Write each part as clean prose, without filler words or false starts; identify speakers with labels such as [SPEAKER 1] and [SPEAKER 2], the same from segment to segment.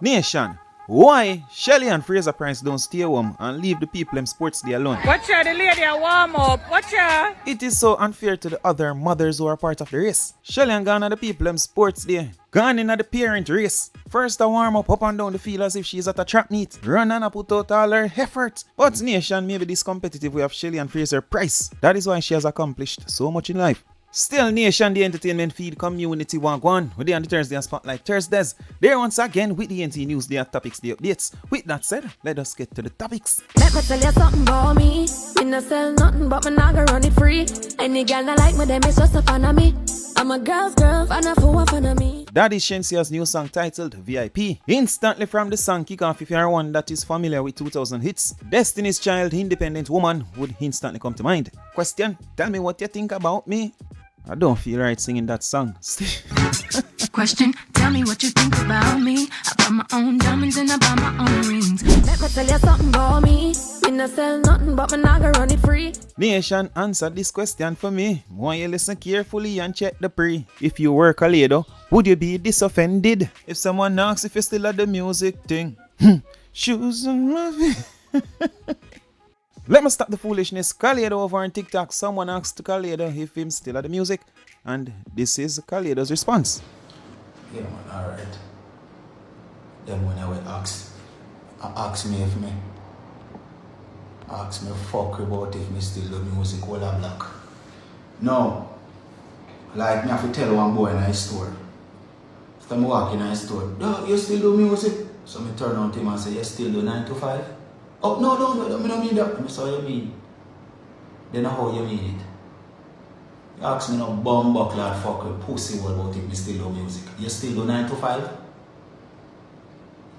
[SPEAKER 1] Nation, why Shelly and Fraser Price don't stay home and leave the people in sports day alone?
[SPEAKER 2] Watch her, the lady a warm up. Watch her.
[SPEAKER 1] It is so unfair to the other mothers who are part of the race. Shelly and gone at the people in sports day. Gone in at the parent race. First a warm up and down the field as if she's at a trap meet. Run and put out all her effort. But Nation may be this competitive way of Shelly and Fraser Price. That is why she has accomplished so much in life. Still, Nation, the entertainment feed community want one with the on the Thursday and Spotlight Thursdays. There once again with the NT News, the topics, the updates. With that said, let us get to the topics.
[SPEAKER 3] Let me tell you something about me. Me no sell nothing, but me not gonna run it free. Any girl that like me, them is just a fan of me. I'm a girl's girl, fan of who a fan of me.
[SPEAKER 1] That is Shensia's new song titled VIP. Instantly from the song kick off, if you are one that is familiar with 2000 hits, Destiny's Child, Independent Woman would instantly come to mind. Question, tell me what you think about me. I don't feel right singing that song.
[SPEAKER 3] Question, tell me what you think about me. I buy my own diamonds and I buy my own rings. Let me tell you something about me. Me no sell nothing, but me not gonna run it free.
[SPEAKER 1] Nation, answer this question for me. Want you listen carefully and check the pre. If you were Kalado, would you be disoffended if someone asks if you still at the music thing? Shoes and movie. Let me stop the foolishness. Kalado over on TikTok. Someone asked Kalado if him still at the music. And this is Kalado's response.
[SPEAKER 4] Yeah man, alright. Then when I went ask me if me. Ask me fuck about if me still do music while I'm black. No. Like me have to tell one boy in a store. After me walk in a store, "No, you still do music?" So me turn on to him and say, "You still do 9 to 5? Oh, no, I don't mean that. I say, "What you mean?" Then how you mean it? You ask me no bum buckler fuck with pussy what about if me still do music. You still do 9 to 5?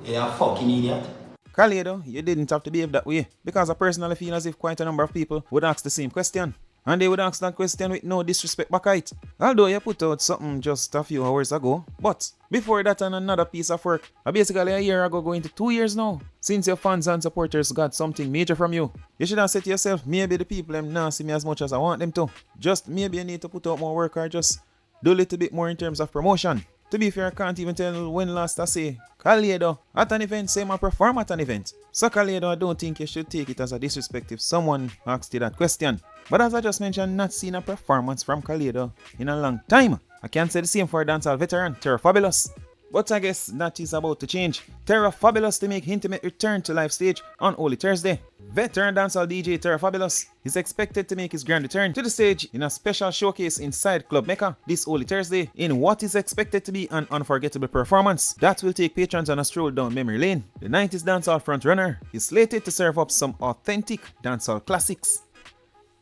[SPEAKER 4] You're a fucking idiot.
[SPEAKER 1] Kalado, you didn't have to behave that way, because I personally feel as if quite a number of people would ask the same question. And they would ask that question with no disrespect back at it. Although you put out something just a few hours ago. But before that and another piece of work, basically a year ago going to 2 years now, since your fans and supporters got something major from you. You should have said to yourself, maybe the people them not see me as much as I want them to. Just maybe you need to put out more work or just do a little bit more in terms of promotion. To be fair, I can't even tell when last I say Kalado at an event, say I perform at an event. So Kalado, I don't think you should take it as a disrespect if someone asked you that question. But as I just mentioned, not seen a performance from Kalado in a long time. I can't say the same for a dancehall veteran, Terra Fabulous. But I guess that is about to change. Terra Fabulous to make intimate return to live stage on Holy Thursday. Veteran dancehall DJ Terra Fabulous is expected to make his grand return to the stage in a special showcase inside Club Mecca this Holy Thursday in what is expected to be an unforgettable performance that will take patrons on a stroll down memory lane. The 90s dancehall frontrunner is slated to serve up some authentic dancehall classics.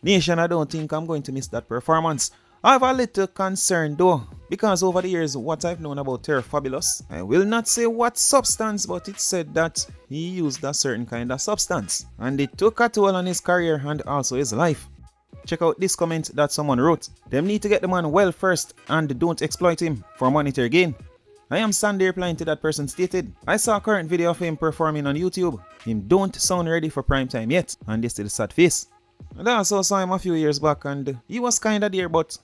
[SPEAKER 1] Nation, I don't think I'm going to miss that performance. I have a little concern though, because over the years what I've known about Terra Fabulous, I will not say what substance, but it said that he used a certain kind of substance and it took a toll on his career and also his life. Check out this comment that someone wrote. Them need to get the man well first and don't exploit him for monetary gain. I am Sandy replying to that person stated, I saw a current video of him performing on YouTube. Him don't sound ready for prime time yet, and this is the sad face. And I also saw him a few years back and he was kinda there but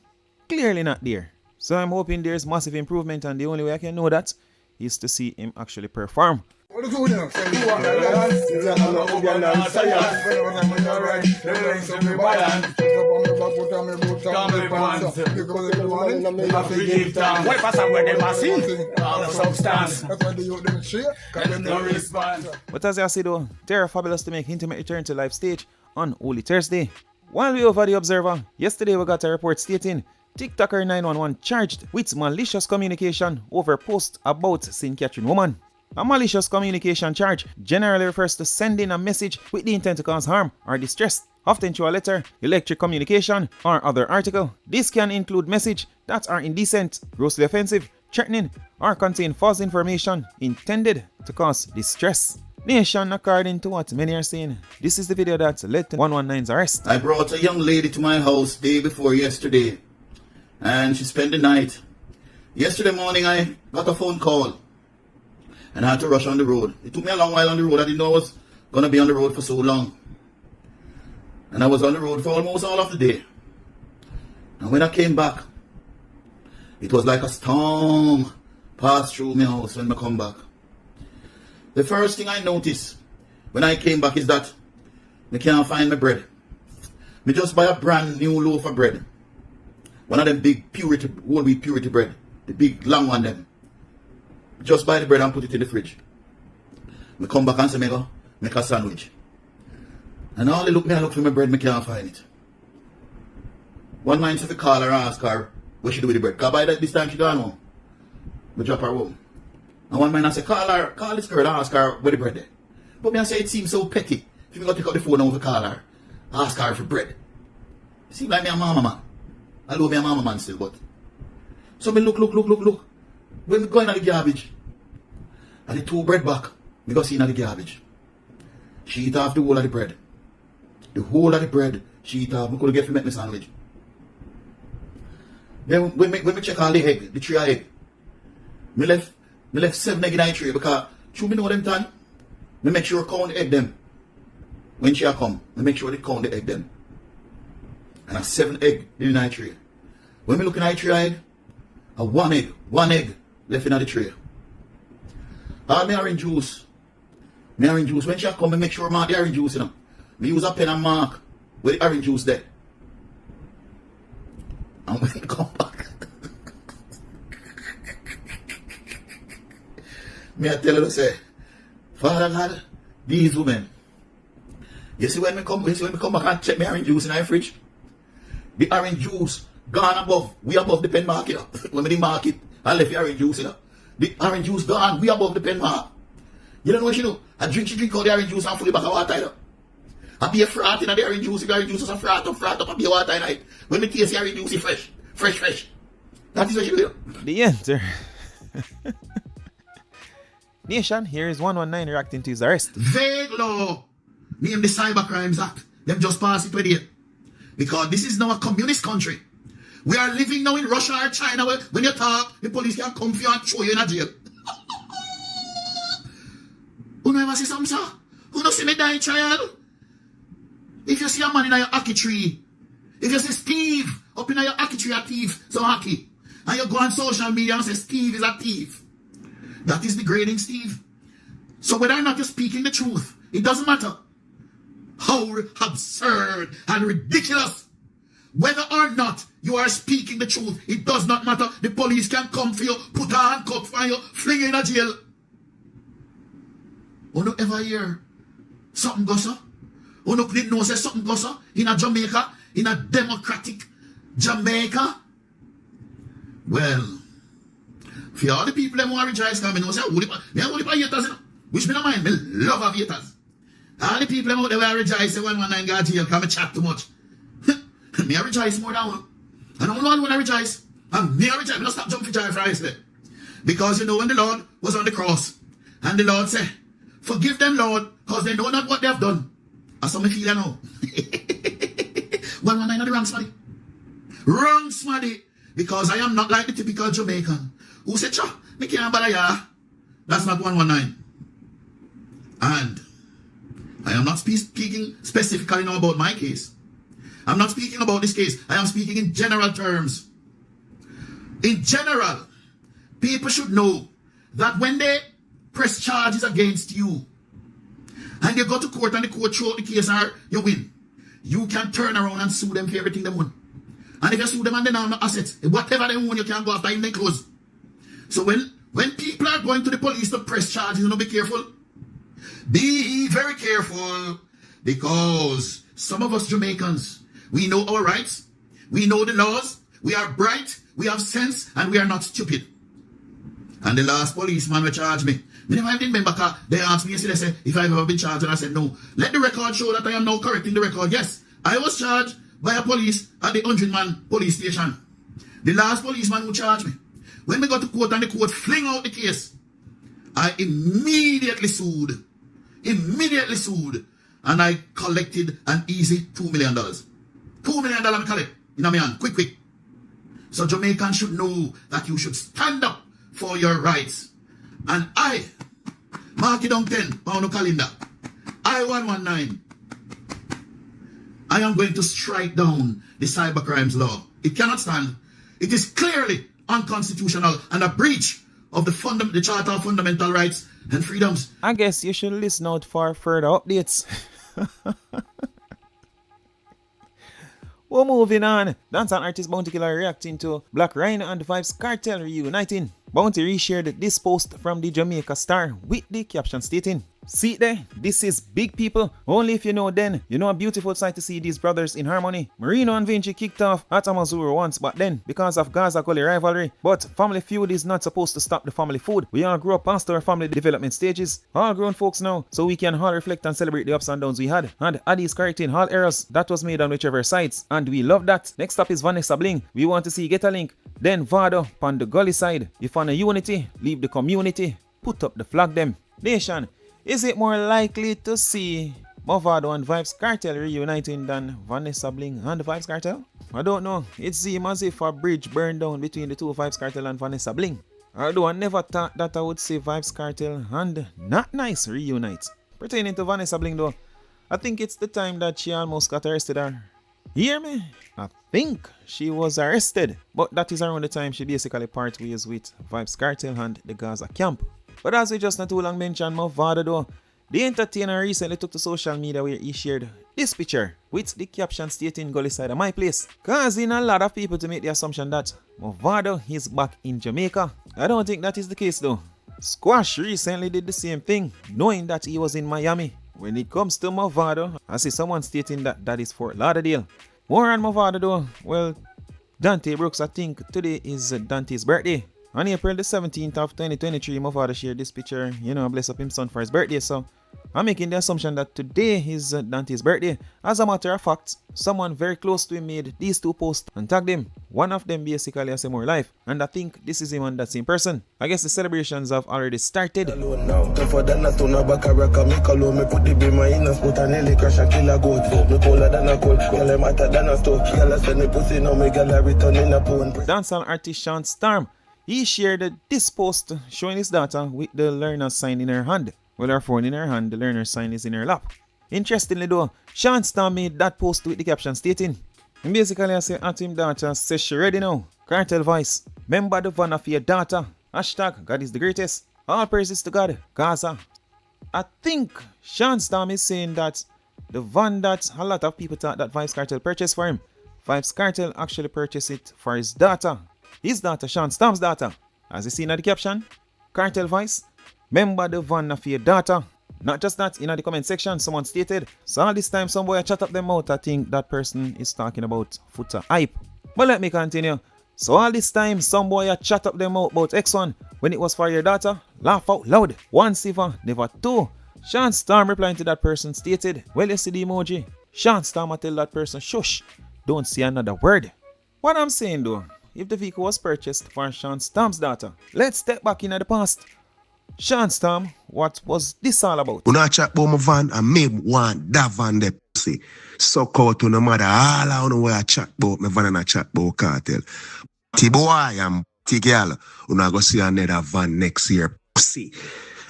[SPEAKER 1] clearly not there. So I'm hoping there's massive improvement, and the only way I can know that is to see him actually perform. But as I said though, Terra Fabulous to make intimate return to live stage on Holy Thursday. While we over the Observer, yesterday we got a report stating TikToker 911 charged with malicious communication over post about St. Catherine woman. A malicious communication charge generally refers to sending a message with the intent to cause harm or distress, often through a letter, electric communication, or other article. This can include messages that are indecent, grossly offensive, threatening, or contain false information intended to cause distress. Nation, according to what many are saying, this is the video that led to 119's arrest.
[SPEAKER 5] I brought a young lady to my house day before yesterday, and she spent the night. Yesterday morning I got a phone call and I had to rush on the road. It took me a long while on the road. I didn't know I was going to be on the road for so long. And I was on the road for almost all of the day. And when I came back, it was like a storm passed through my house when I come back. The first thing I noticed when I came back is that I can't find my bread. Me just buy a brand new loaf of bread. One of them big purity, whole wheat purity bread. The big long one them. Just buy the bread and put it in the fridge. Me come back and say, me go make a sandwich. And all I look for my bread, me can't find it. One man said to call her and ask her what she do with the bread. Because by this time she gone home. We drop her home. And one man I said, call this girl and ask her where the bread is. But me I say it seems so petty. If you go take out the phone and to call her, ask her for bread. It seems like me a mama man. I love me a mama man still, but. So me look. When we go in the garbage, and the 2 bread back, we go see in the garbage. She eat off the whole of the bread. The whole of the bread, she eat off. We could get to make me sandwich. Then when we check all the egg, the 3 egg, me left 7 egg in the tray because should me know them time? Me make sure count the egg them. When she come, me make sure they count the egg them. And a 7 egg in the tray. When we look in the 3 egg, a 1 egg left in the tray. All me orange juice. When she come, me make sure mark the orange juice, you know. Me use a pen and mark where the orange juice there. And when it come back, me I tell her to say, Father God, these women. You see when me come back and check my orange juice in the fridge? The orange juice gone above, we above the pen mark, you know. When me mark it, I left the orange juice, you know. The orange juice gone, we above the pen mark. You don't know what she do? She drink all the orange juice and fully back of water, you know. I be a frat in the orange juice, the orange juice is a frat up, I be a water in it. When me taste the orange juice, it's fresh. That is what she do.
[SPEAKER 1] The answer. Nation, here is 119 reacting to his arrest.
[SPEAKER 5] Vague law. Name the Cyber Crimes Act. Them just pass it with it. Because this is now a communist country. We are living now in Russia or China where when you talk, the police can come for you and throw you in a jail. Who know ever see something, sir? Who know see me die, child? If you see a man in your hockey tree, if you see Steve up in your hockey tree, a thief, so hockey, and you go on social media and say Steve is a thief, that is degrading Steve. So whether or not you're speaking the truth, it doesn't matter. How absurd and ridiculous. Whether or not you are speaking the truth, it does not matter. The police can come for you, put a handcuff on you, fling you in a jail. You don't ever hear something goes on? You don't know say something goes on in a Jamaica, in a democratic Jamaica? Well, for all the people that want to rejoice, because I know say, only by haters, you know? Which me don't mind, me love of haters. All the people that want to rejoice, say 119 got jail, because I chat too much. Me I rejoice more than one. I don't want to rejoice. And me I rejoice. I don't stop jumping for joy for yesterday. Because you know when the Lord was on the cross, and the Lord said, forgive them, Lord, because they know not what they have done. That's how me feel now. 119 are the wrong smarty. Wrong smarty. Because I am not like the typical Jamaican who said, cha, me can't bother ya. That's not 119. And I am not speaking specifically now about my case. I'm not speaking about this case. I am speaking in general terms. In general, people should know that when they press charges against you and you go to court and the court throw out the case or you win, you can turn around and sue them for everything they won. And if you sue them and they have no assets, whatever they own, you can go after in their clothes. So when people are going to the police to press charges, you know, be careful. Be very careful, because some of us Jamaicans, we know our rights, we know the laws, we are bright, we have sense, and we are not stupid. And the last policeman will charge me. They asked me yesterday, they said, if I've ever been charged, and I said no. Let the record show that I am now correcting the record. Yes, I was charged by a police at the 100-man police station. The last policeman who charged me. When we got to court and the court fling out the case, I immediately sued. And I collected an easy $2 million. $2 million I collect in a man, quick. So Jamaicans should know that you should stand up for your rights. And I, mark it down 10 on the calendar, I 119, I am going to strike down the cybercrimes law. It cannot stand. It is clearly unconstitutional and a breach of the Charter of Fundamental Rights and freedoms.
[SPEAKER 1] I guess you should listen out for further updates. Well, moving on. Dancehall artist Bounty Killer reacting to Black Rhino and the Vibes Kartel reuniting. Bounty reshared this post from the Jamaica Star with the caption stating, "See it there? This is big people. Only if you know then, you know a beautiful sight to see these brothers in harmony. Marino and Vinci kicked off at Amazuru once back then because of Gaza Gully rivalry. But family feud is not supposed to stop the family food. We all grew up past our family development stages. All grown folks now, so we can all reflect and celebrate the ups and downs we had. And Adi is correcting all errors that was made on whichever sides. And we love that. Next up is Vanessa Bling. We want to see Get a Link. Then Vado on the Gully side. If on a unity, leave the community. Put up the flag them. Nation, is it more likely to see Mavado and Vibes Kartel reuniting than Vanessa Bling and the Vibes Kartel? I don't know. It seems as if a bridge burned down between the two Vibes Kartel and Vanessa Bling. Although I never thought that I would see Vibes Kartel and Not Nice reunite. Pertaining to Vanessa Bling though, I think it's the time that she almost got arrested. Hear me? I think she was arrested. But that is around the time she basically part ways with Vibes Kartel and the Gaza camp. But as we just not too long mentioned Mavado though, the entertainer recently took to social media where he shared this picture with the caption stating "Gully side of my place," causing a lot of people to make the assumption that Mavado is back in Jamaica. I don't think that is the case though. Squash recently did the same thing, knowing that he was in Miami. When it comes to Mavado, I see someone stating that that is Fort Lauderdale. More on Mavado though, well, Dante Brooks, I think today is Dante's birthday. On April the 17th of 2023, Mavado shared this picture, bless up his son for his birthday. So I'm making the assumption that today is Dante's birthday. As a matter of fact, someone very close to him made these two posts and tagged him. One of them basically has more life, and I think this is him and that same person. I guess the celebrations have already started. Dancehall artist Shawn Storm, he shared this post showing his daughter with the learner's sign in her hand. Well, her phone in her hand, the learner's sign is in her lap. Interestingly though, Shawn Storm made that post with the caption stating, and basically I say at him daughter says she ready now. Kartel voice, remember the van of your daughter. Hashtag God is the greatest. All praises to God. Gaza. I think Shawn Storm is saying that the van that a lot of people thought that Vibes Kartel purchased for him, Vibes Kartel actually purchased it for his daughter. His daughter, Shawn Storm's daughter. As you see in the caption, Kartel voice, remember the van of your daughter. Not just that, in the comment section, someone stated, so all this time some boy chat up them out, I think that person is talking about Foota hype. But let me continue. So all this time some boy chat up them out about X1 when it was for your daughter. Laugh out loud. One silver, never two. Shawn Storm replying to that person stated, well, you see the emoji. Shawn Storm tell that person, shush, don't say another word. What I'm saying though, if the vehicle was purchased for Shawn Storm's daughter, let's step back in the past. Shawn Storm, what was this all about?
[SPEAKER 6] When I chat about my van, I may want that van there, pussy. Suck out to no matter all I know where I chat about my van and I chat about Kartel. T-boy and T-girl, when I go see another van next year, pussy.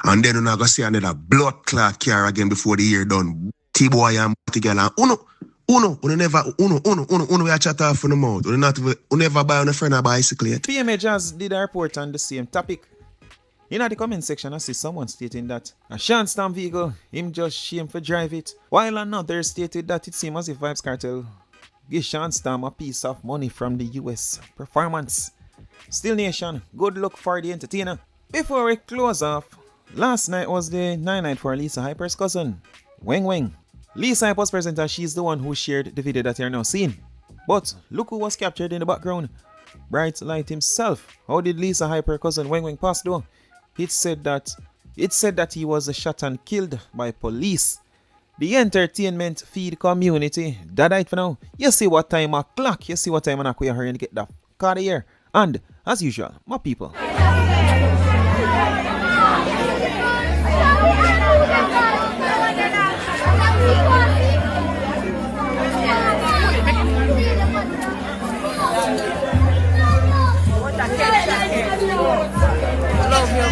[SPEAKER 6] And then when I go see another blood clot car again before the year done, T-boy and T-girl and Uno, we a chat off on the mouth. We never buy on a friend a bicycle yet.
[SPEAKER 1] PMA Jazz did a report on the same topic. In the comment section, I see someone stating that a Shawn Storm vehicle, him just shame for drive it, while another stated that it seems as if Vibes Kartel give Shawn Storm a piece of money from the US performance. Still nation, good luck for the entertainer. Before we close off, last night was the night for Lisa Hyper's cousin, Weng Weng. Lisa Hype was present as she's the one who shared the video that you're now seeing. But look who was captured in the background. Bright Light himself. How did Lisa Hype her cousin Weng Weng pass though? It said that he was shot and killed by police. The entertainment feed community, that right for now. You see what time o'clock, you see what time we are hurrying to get that car here. And as usual, my people.
[SPEAKER 2] Love you,